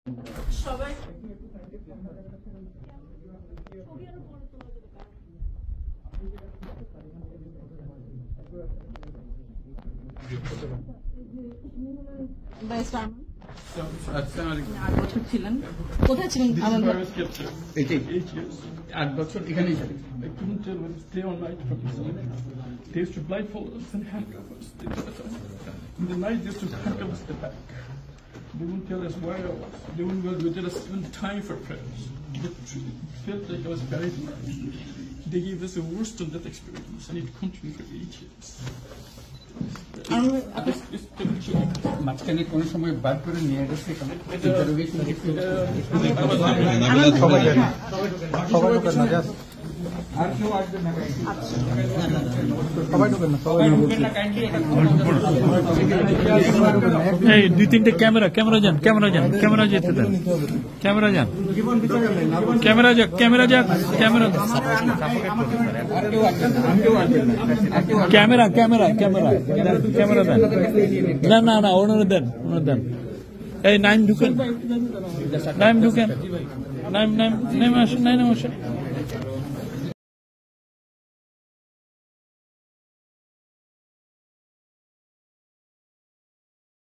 সবাই ছিলেন কোথায় ছিলেন? 8 বছর এখানেই ছিলেন। I couldn't tell whether it's day or night from the sun. They used to blindfold us and handcuff us. In the night, they used to handcuff us at the back. They wouldn't tell us where I was. They wouldn't let us spend time for prayers. It felt like I was buried alive. They gave us a worse than death experience, and it continued for 8 years. মাঝখানে কোন সময় বার করে নিয়ে গেছে আর কেউ আসবে না, সবাই ঢুকেন না, সবাই ঢুকেন না কাইন্ডলি। এই 2-3টে ক্যামেরা যান, ক্যামেরা যেতে দেন, ক্যামেরা যান, ক্যামেরা যাক, ক্যামেরা দেন, না ওনার দেন। এই নাইম ঢুকেন, নাইম আসেন।